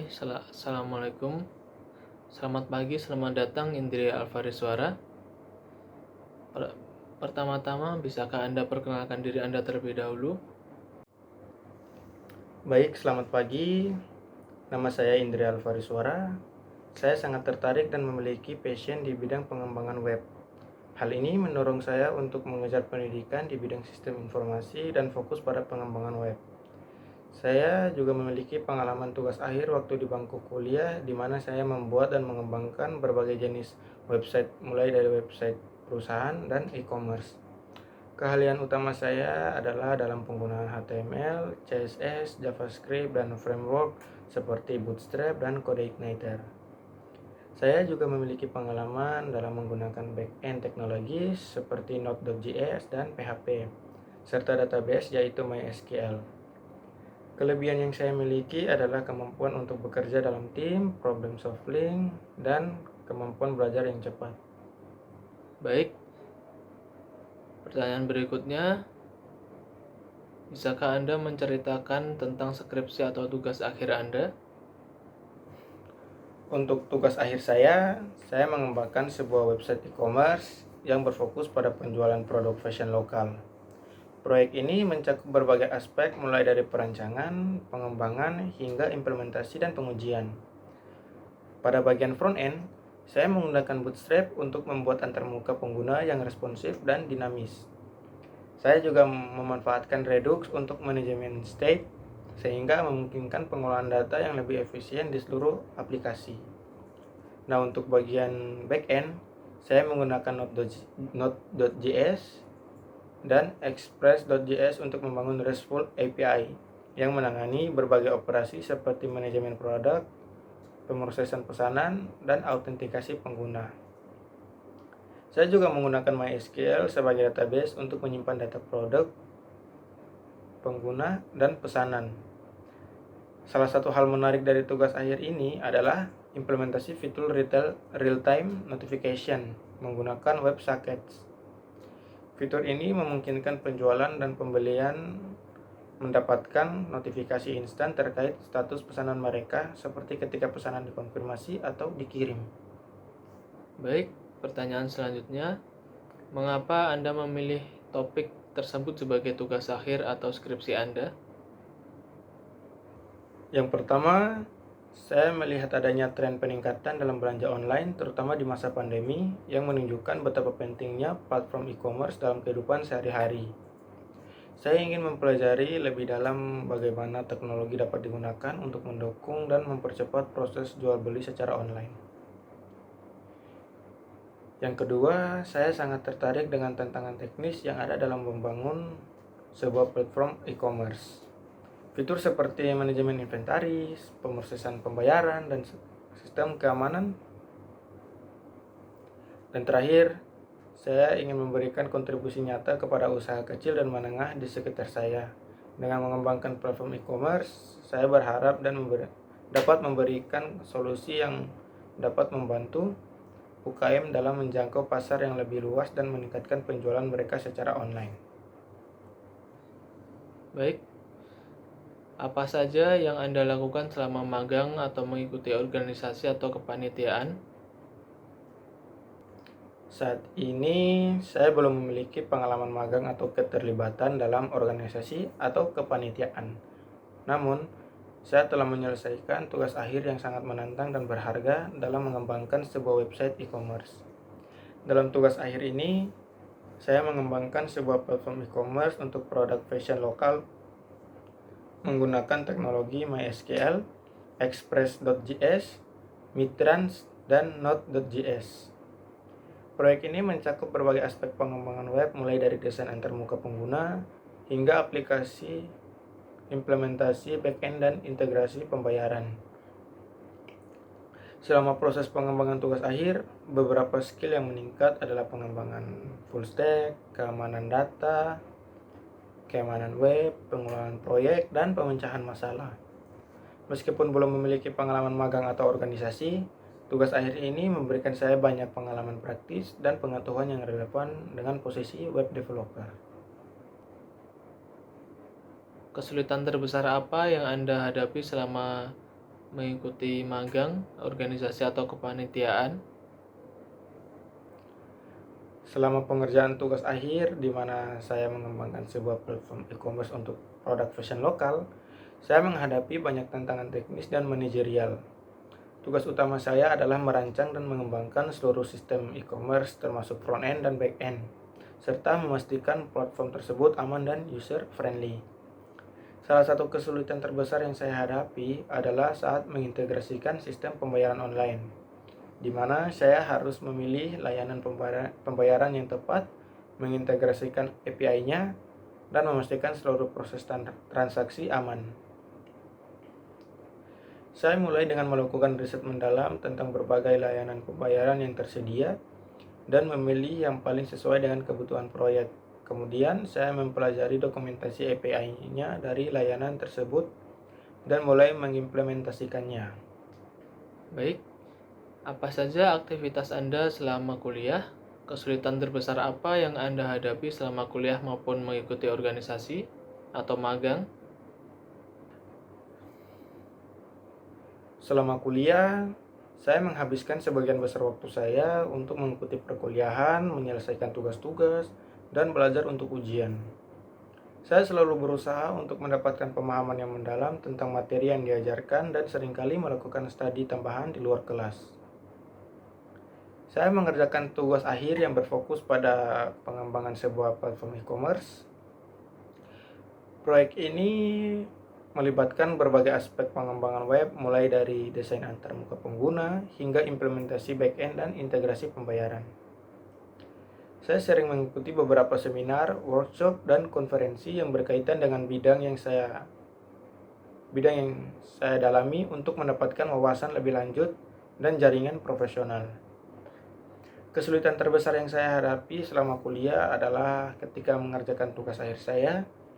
Assalamualaikum. Selamat pagi, selamat datang Indri Alvariswara. Pertama-tama, bisakah Anda perkenalkan diri Anda terlebih dahulu? Baik, selamat pagi. Nama saya Indri Alvariswara. Saya sangat tertarik dan memiliki passion di bidang pengembangan web. Hal ini mendorong saya untuk mengejar pendidikan di bidang sistem informasi dan fokus pada pengembangan web. Saya juga memiliki pengalaman tugas akhir waktu di bangku kuliah, di mana saya membuat dan mengembangkan berbagai jenis website, mulai dari website perusahaan dan e-commerce. Keahlian utama saya adalah dalam penggunaan HTML, CSS, JavaScript, dan framework seperti Bootstrap dan CodeIgniter. Saya juga memiliki pengalaman dalam menggunakan back-end teknologi seperti Node.js dan PHP, serta database yaitu MySQL. Kelebihan yang saya miliki adalah kemampuan untuk bekerja dalam tim, problem solving, dan kemampuan belajar yang cepat. Baik, pertanyaan berikutnya, bisakah Anda menceritakan tentang skripsi atau tugas akhir Anda? Untuk tugas akhir saya mengembangkan sebuah website e-commerce yang berfokus pada penjualan produk fashion lokal. Proyek ini mencakup berbagai aspek mulai dari perancangan, pengembangan, hingga implementasi dan pengujian. Pada bagian front-end, saya menggunakan Bootstrap untuk membuat antarmuka pengguna yang responsif dan dinamis. Saya juga memanfaatkan Redux untuk manajemen state, sehingga memungkinkan pengolahan data yang lebih efisien di seluruh aplikasi. Nah, untuk bagian back-end, saya menggunakan Node.js dan Express.js untuk membangun RESTful API yang menangani berbagai operasi seperti manajemen produk, pemrosesan pesanan, dan autentikasi pengguna. Saya juga menggunakan MySQL sebagai database untuk menyimpan data produk, pengguna, dan pesanan. Salah satu hal menarik dari tugas akhir ini adalah implementasi fitur real-time notification menggunakan WebSockets. Fitur ini memungkinkan penjualan dan pembelian mendapatkan notifikasi instan terkait status pesanan mereka seperti ketika pesanan dikonfirmasi atau dikirim. Baik, pertanyaan selanjutnya, mengapa Anda memilih topik tersebut sebagai tugas akhir atau skripsi Anda? Yang pertama, saya melihat adanya tren peningkatan dalam belanja online, terutama di masa pandemi, yang menunjukkan betapa pentingnya platform e-commerce dalam kehidupan sehari-hari. Saya ingin mempelajari lebih dalam bagaimana teknologi dapat digunakan untuk mendukung dan mempercepat proses jual beli secara online. Yang kedua, saya sangat tertarik dengan tantangan teknis yang ada dalam membangun sebuah platform e-commerce. Fitur seperti manajemen inventaris, pemrosesan pembayaran, dan sistem keamanan. Dan terakhir, saya ingin memberikan kontribusi nyata kepada usaha kecil dan menengah di sekitar saya. Dengan mengembangkan platform e-commerce, saya berharap dapat memberikan solusi yang dapat membantu UKM dalam menjangkau pasar yang lebih luas dan meningkatkan penjualan mereka secara online. Baik, apa saja yang Anda lakukan selama magang atau mengikuti organisasi atau kepanitiaan? Saat ini, saya belum memiliki pengalaman magang atau keterlibatan dalam organisasi atau kepanitiaan. Namun, saya telah menyelesaikan tugas akhir yang sangat menantang dan berharga dalam mengembangkan sebuah website e-commerce. Dalam tugas akhir ini, saya mengembangkan sebuah platform e-commerce untuk produk fashion lokal menggunakan teknologi MySQL, Express.js, Mitrans, dan Node.js. Proyek ini mencakup berbagai aspek pengembangan web mulai dari desain antarmuka pengguna hingga aplikasi, implementasi backend, dan integrasi pembayaran. Selama proses pengembangan tugas akhir, beberapa skill yang meningkat adalah pengembangan full stack, keamanan data, keamanan web, pengelolaan proyek, dan pemecahan masalah. Meskipun belum memiliki pengalaman magang atau organisasi, tugas akhir ini memberikan saya banyak pengalaman praktis dan pengetahuan yang relevan dengan posisi web developer. Kesulitan terbesar apa yang Anda hadapi selama mengikuti magang, organisasi atau kepanitiaan? Selama pengerjaan tugas akhir di mana saya mengembangkan sebuah platform e-commerce untuk produk fashion lokal, saya menghadapi banyak tantangan teknis dan manajerial. Tugas utama saya adalah merancang dan mengembangkan seluruh sistem e-commerce termasuk front-end dan back-end, serta memastikan platform tersebut aman dan user-friendly. Salah satu kesulitan terbesar yang saya hadapi adalah saat mengintegrasikan sistem pembayaran online, di mana saya harus memilih layanan pembayaran yang tepat, mengintegrasikan API-nya, dan memastikan seluruh proses transaksi aman. Saya mulai dengan melakukan riset mendalam tentang berbagai layanan pembayaran yang tersedia dan memilih yang paling sesuai dengan kebutuhan proyek. Kemudian, saya mempelajari dokumentasi API-nya dari layanan tersebut dan mulai mengimplementasikannya. Baik, apa saja aktivitas Anda selama kuliah? Kesulitan terbesar apa yang Anda hadapi selama kuliah maupun mengikuti organisasi atau magang? Selama kuliah, saya menghabiskan sebagian besar waktu saya untuk mengikuti perkuliahan, menyelesaikan tugas-tugas, dan belajar untuk ujian. Saya selalu berusaha untuk mendapatkan pemahaman yang mendalam tentang materi yang diajarkan dan seringkali melakukan studi tambahan di luar kelas. Saya mengerjakan tugas akhir yang berfokus pada pengembangan sebuah platform e-commerce. Proyek ini melibatkan berbagai aspek pengembangan web, mulai dari desain antarmuka pengguna hingga implementasi back-end dan integrasi pembayaran. Saya sering mengikuti beberapa seminar, workshop, dan konferensi yang berkaitan dengan bidang yang saya dalami untuk mendapatkan wawasan lebih lanjut dan jaringan profesional. Kesulitan terbesar yang saya hadapi selama kuliah adalah ketika mengerjakan tugas akhir saya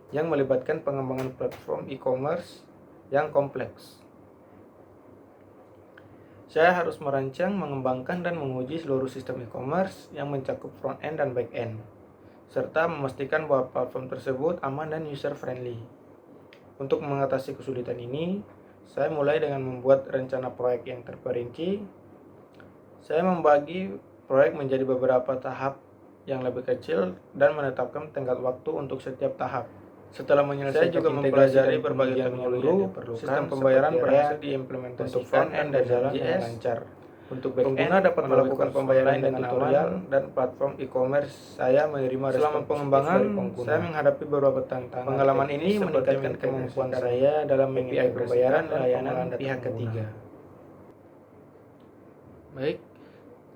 yang melibatkan pengembangan platform e-commerce yang kompleks. Saya harus merancang, mengembangkan, dan menguji seluruh sistem e-commerce yang mencakup front-end dan back-end, serta memastikan bahwa platform tersebut aman dan user-friendly. Untuk mengatasi kesulitan ini, saya mulai dengan membuat rencana proyek yang terperinci. Saya membagi proyek menjadi beberapa tahap yang lebih kecil dan menetapkan tenggat waktu untuk setiap tahap. Setelah menyelesaikan, saya juga mempelajari berbagai teknologi sistem pembayaran berhasil diimplementasikan untuk front-end dan jalan dengan lancar. Untuk pengguna dapat melakukan pembayaran dengan tutorial dan platform e-commerce. Saya menerima selama pengembangan, saya menghadapi beberapa tantangan. Pengalaman ini meningkatkan kemampuan saya dalam mengintegrasikan pembayaran dan layanan pihak ketiga. Baik,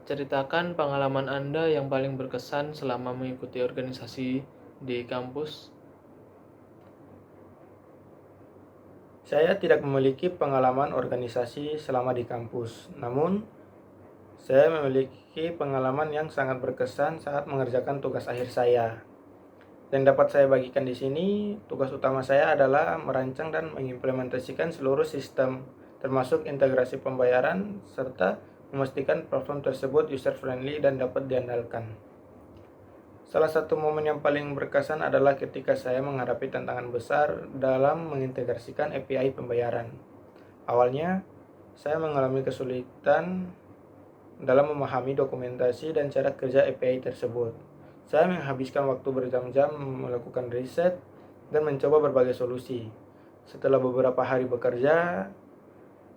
ceritakan pengalaman Anda yang paling berkesan selama mengikuti organisasi di kampus. Saya tidak memiliki pengalaman organisasi selama di kampus, namun saya memiliki pengalaman yang sangat berkesan saat mengerjakan tugas akhir saya. Yang dapat saya bagikan di sini, tugas utama saya adalah merancang dan mengimplementasikan seluruh sistem, termasuk integrasi pembayaran, serta memastikan platform tersebut user-friendly dan dapat diandalkan. Salah satu momen yang paling berkesan adalah ketika saya menghadapi tantangan besar dalam mengintegrasikan API pembayaran. Awalnya, saya mengalami kesulitan dalam memahami dokumentasi dan cara kerja API tersebut. Saya menghabiskan waktu berjam-jam melakukan riset dan mencoba berbagai solusi. Setelah beberapa hari bekerja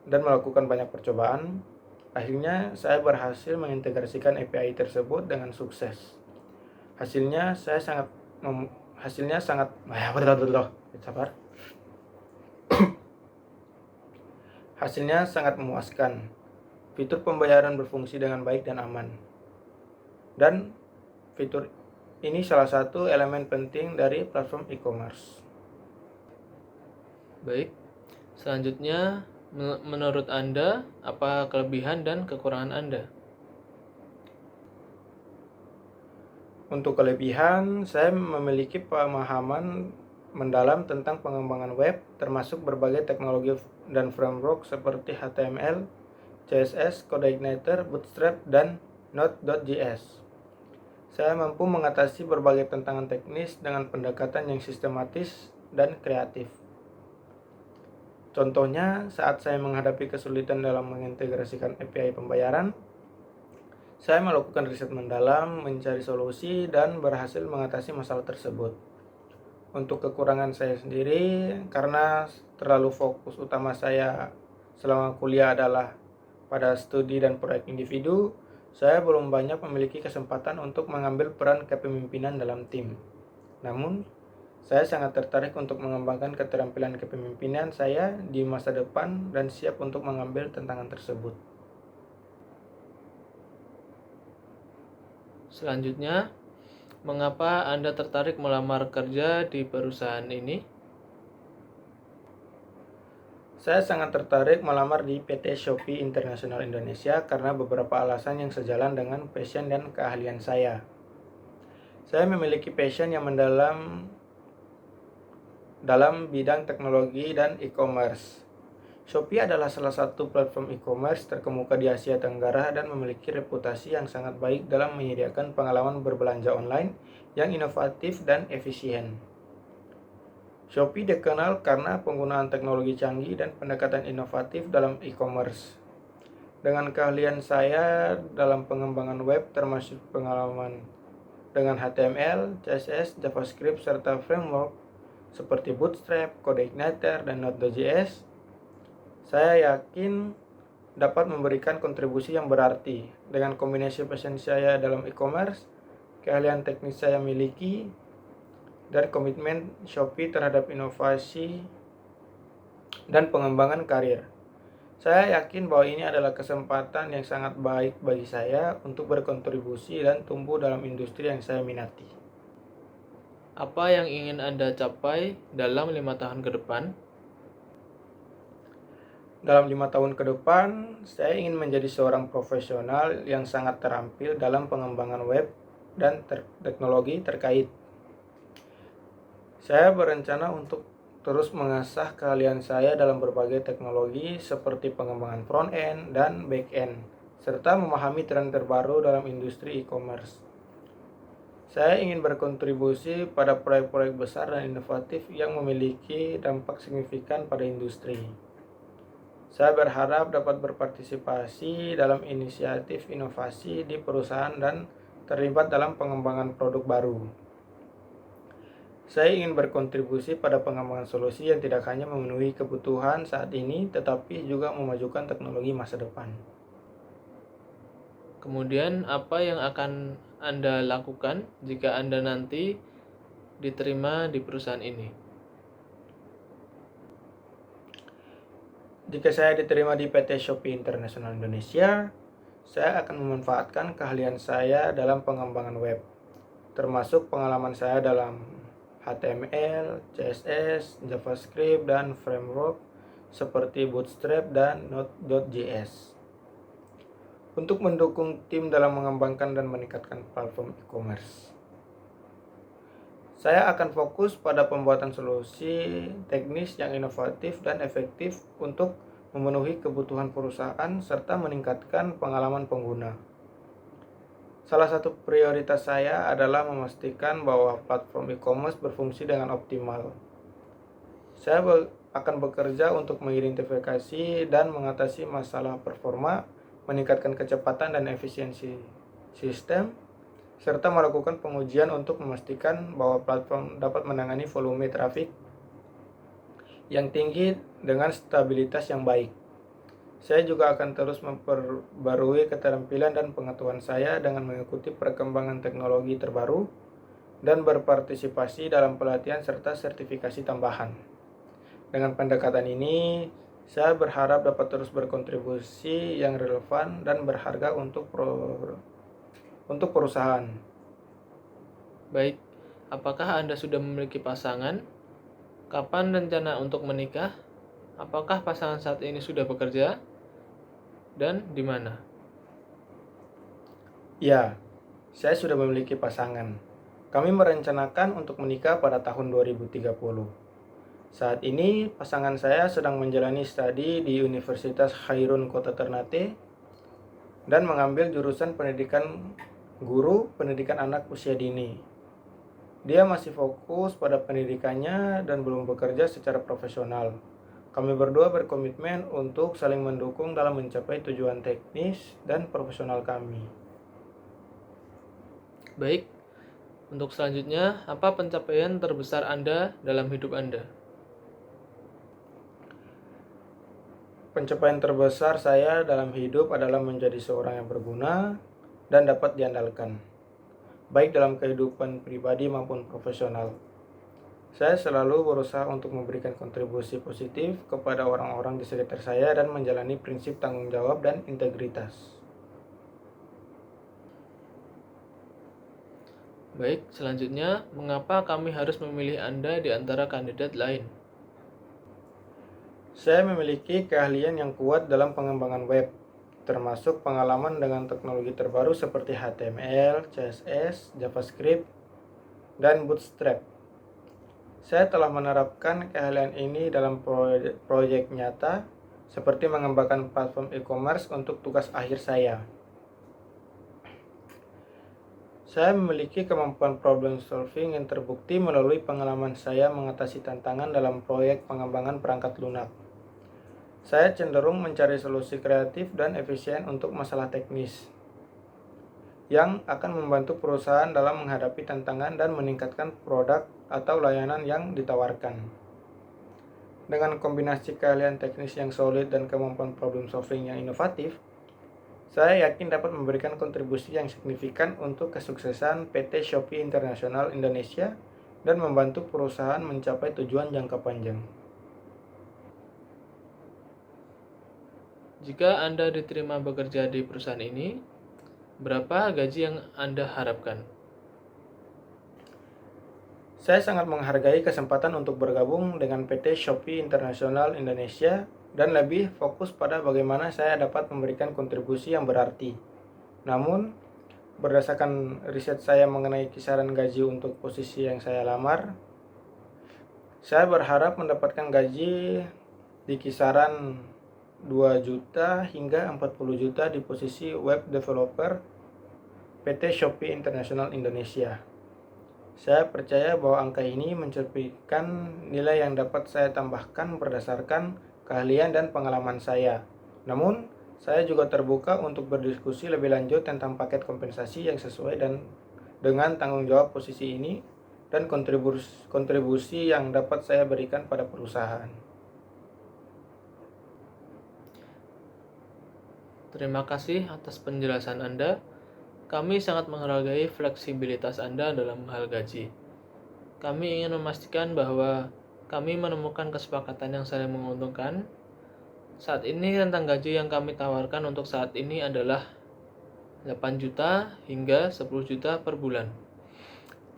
dan melakukan banyak percobaan, akhirnya saya berhasil mengintegrasikan API tersebut dengan sukses. Hasilnya sangat Hasilnya sangat memuaskan. Fitur pembayaran berfungsi dengan baik dan aman. Dan fitur ini salah satu elemen penting dari platform e-commerce. Baik, selanjutnya menurut Anda, apa kelebihan dan kekurangan Anda? Untuk kelebihan, saya memiliki pemahaman mendalam tentang pengembangan web, termasuk berbagai teknologi dan framework seperti HTML, CSS, CodeIgniter, Bootstrap, dan Node.js. Saya mampu mengatasi berbagai tantangan teknis dengan pendekatan yang sistematis dan kreatif. Contohnya, saat saya menghadapi kesulitan dalam mengintegrasikan API pembayaran, saya melakukan riset mendalam, mencari solusi, dan berhasil mengatasi masalah tersebut. Untuk kekurangan saya sendiri, karena terlalu fokus utama saya selama kuliah adalah pada studi dan proyek individu, saya belum banyak memiliki kesempatan untuk mengambil peran kepemimpinan dalam tim. Namun, saya sangat tertarik untuk mengembangkan keterampilan kepemimpinan saya di masa depan dan siap untuk mengambil tantangan tersebut. Selanjutnya, mengapa Anda tertarik melamar kerja di perusahaan ini? Saya sangat tertarik melamar di PT Shopee International Indonesia karena beberapa alasan yang sejalan dengan passion dan keahlian saya. Saya memiliki passion yang mendalam dalam bidang teknologi dan e-commerce. Shopee adalah salah satu platform e-commerce terkemuka di Asia Tenggara dan memiliki reputasi yang sangat baik dalam menyediakan pengalaman berbelanja online yang inovatif dan efisien. Shopee dikenal karena penggunaan teknologi canggih dan pendekatan inovatif dalam e-commerce. Dengan keahlian saya dalam pengembangan web termasuk pengalaman dengan HTML, CSS, JavaScript, serta framework seperti Bootstrap, CodeIgniter, dan Node.js, saya yakin dapat memberikan kontribusi yang berarti. Dengan kombinasi passion saya dalam e-commerce, keahlian teknis saya miliki, dan komitmen Shopee terhadap inovasi dan pengembangan karir. Saya yakin bahwa ini adalah kesempatan yang sangat baik bagi saya untuk berkontribusi dan tumbuh dalam industri yang saya minati. Apa yang ingin Anda capai dalam 5 tahun ke depan? Dalam 5 tahun ke depan, saya ingin menjadi seorang profesional yang sangat terampil dalam pengembangan web dan teknologi terkait. Saya berencana untuk terus mengasah keahlian saya dalam berbagai teknologi seperti pengembangan front-end dan back-end, serta memahami tren terbaru dalam industri e-commerce. Saya ingin berkontribusi pada proyek-proyek besar dan inovatif yang memiliki dampak signifikan pada industri. Saya berharap dapat berpartisipasi dalam inisiatif inovasi di perusahaan dan terlibat dalam pengembangan produk baru. Saya ingin berkontribusi pada pengembangan solusi yang tidak hanya memenuhi kebutuhan saat ini, tetapi juga memajukan teknologi masa depan. Kemudian, apa yang akan Anda lakukan jika Anda nanti diterima di perusahaan ini? Jika saya diterima di PT Shopee International Indonesia, saya akan memanfaatkan keahlian saya dalam pengembangan web, termasuk pengalaman saya dalam HTML, CSS, JavaScript, dan framework seperti Bootstrap dan Node.js untuk mendukung tim dalam mengembangkan dan meningkatkan platform e-commerce. Saya akan fokus pada pembuatan solusi teknis yang inovatif dan efektif untuk memenuhi kebutuhan perusahaan serta meningkatkan pengalaman pengguna. Salah satu prioritas saya adalah memastikan bahwa platform e-commerce berfungsi dengan optimal. Saya akan bekerja untuk mengidentifikasi dan mengatasi masalah performa, meningkatkan kecepatan dan efisiensi sistem, serta melakukan pengujian untuk memastikan bahwa platform dapat menangani volume trafik yang tinggi dengan stabilitas yang baik. Saya juga akan terus memperbarui keterampilan dan pengetahuan saya dengan mengikuti perkembangan teknologi terbaru dan berpartisipasi dalam pelatihan serta sertifikasi tambahan. Dengan pendekatan ini, saya berharap dapat terus berkontribusi yang relevan dan berharga untuk perusahaan. Baik, apakah Anda sudah memiliki pasangan? Kapan rencana untuk menikah? Apakah pasangan saat ini sudah bekerja? Dan di mana? Ya, saya sudah memiliki pasangan. Kami merencanakan untuk menikah pada tahun 2030. Saat ini, pasangan saya sedang menjalani studi di Universitas Khairun Kota Ternate dan mengambil jurusan pendidikan guru pendidikan anak usia dini. Dia masih fokus pada pendidikannya dan belum bekerja secara profesional. Kami berdua berkomitmen untuk saling mendukung dalam mencapai tujuan teknis dan profesional kami. Baik, untuk selanjutnya, apa pencapaian terbesar Anda dalam hidup Anda? Pencapaian terbesar saya dalam hidup adalah menjadi seorang yang berguna dan dapat diandalkan, baik dalam kehidupan pribadi maupun profesional. Saya selalu berusaha untuk memberikan kontribusi positif kepada orang-orang di sekitar saya dan menjalani prinsip tanggung jawab dan integritas. Baik, selanjutnya, mengapa kami harus memilih Anda di antara kandidat lain? Saya memiliki keahlian yang kuat dalam pengembangan web, termasuk pengalaman dengan teknologi terbaru seperti HTML, CSS, JavaScript, dan Bootstrap. Saya telah menerapkan keahlian ini dalam proyek nyata, seperti mengembangkan platform e-commerce untuk tugas akhir saya. Saya memiliki kemampuan problem solving yang terbukti melalui pengalaman saya mengatasi tantangan dalam proyek pengembangan perangkat lunak. Saya cenderung mencari solusi kreatif dan efisien untuk masalah teknis yang akan membantu perusahaan dalam menghadapi tantangan dan meningkatkan produk atau layanan yang ditawarkan. Dengan kombinasi keahlian teknis yang solid dan kemampuan problem solving yang inovatif, saya yakin dapat memberikan kontribusi yang signifikan untuk kesuksesan PT Shopee International Indonesia dan membantu perusahaan mencapai tujuan jangka panjang. Jika Anda diterima bekerja di perusahaan ini, berapa gaji yang Anda harapkan? Saya sangat menghargai kesempatan untuk bergabung dengan PT Shopee International Indonesia dan lebih fokus pada bagaimana saya dapat memberikan kontribusi yang berarti. Namun, berdasarkan riset saya mengenai kisaran gaji untuk posisi yang saya lamar, saya berharap mendapatkan gaji di kisaran 2 juta hingga 40 juta di posisi web developer PT Shopee International Indonesia. Saya percaya bahwa angka ini mencerminkan nilai yang dapat saya tambahkan berdasarkan keahlian dan pengalaman saya. Namun, saya juga terbuka untuk berdiskusi lebih lanjut tentang paket kompensasi yang sesuai dengan tanggung jawab posisi ini dan kontribusi yang dapat saya berikan pada perusahaan. Terima kasih atas penjelasan Anda. Kami sangat menghargai fleksibilitas Anda dalam hal gaji. Kami ingin memastikan bahwa kami menemukan kesepakatan yang saling menguntungkan. Saat ini rentang gaji yang kami tawarkan untuk saat ini adalah 8 juta hingga 10 juta per bulan,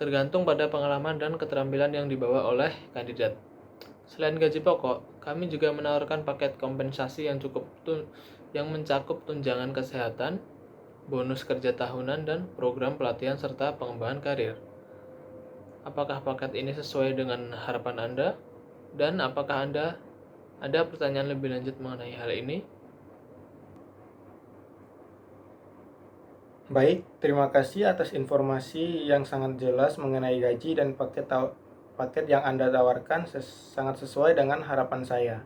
tergantung pada pengalaman dan keterampilan yang dibawa oleh kandidat. Selain gaji pokok, kami juga menawarkan paket kompensasi yang mencakup tunjangan kesehatan, bonus kerja tahunan, dan program pelatihan serta pengembangan karir. Apakah paket ini sesuai dengan harapan Anda? Dan apakah Anda ada pertanyaan lebih lanjut mengenai hal ini? Baik, terima kasih atas informasi yang sangat jelas mengenai gaji dan paket yang Anda tawarkan sangat sesuai dengan harapan saya.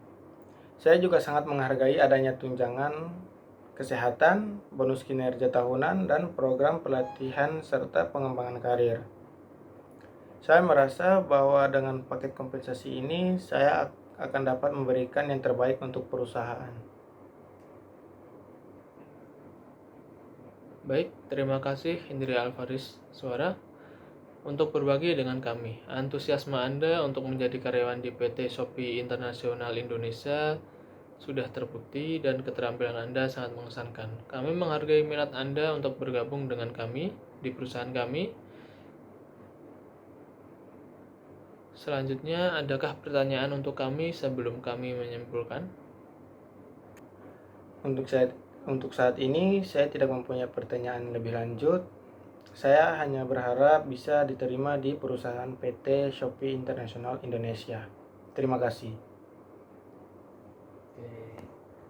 Saya juga sangat menghargai adanya tunjangan kesehatan, bonus kinerja tahunan, dan program pelatihan serta pengembangan karir. Saya merasa bahwa dengan paket kompensasi ini, saya akan dapat memberikan yang terbaik untuk perusahaan. Baik, terima kasih Indria Alvaris Suara untuk berbagi dengan kami. Antusiasme Anda untuk menjadi karyawan di PT Shopee International Indonesia sudah terbukti dan keterampilan Anda sangat mengesankan. Kami menghargai minat Anda untuk bergabung dengan kami di perusahaan kami. Selanjutnya, adakah pertanyaan untuk kami sebelum kami menyimpulkan? Untuk saat ini, saya tidak mempunyai pertanyaan lebih lanjut. Saya hanya berharap bisa diterima di perusahaan PT Shopee International Indonesia. Terima kasih.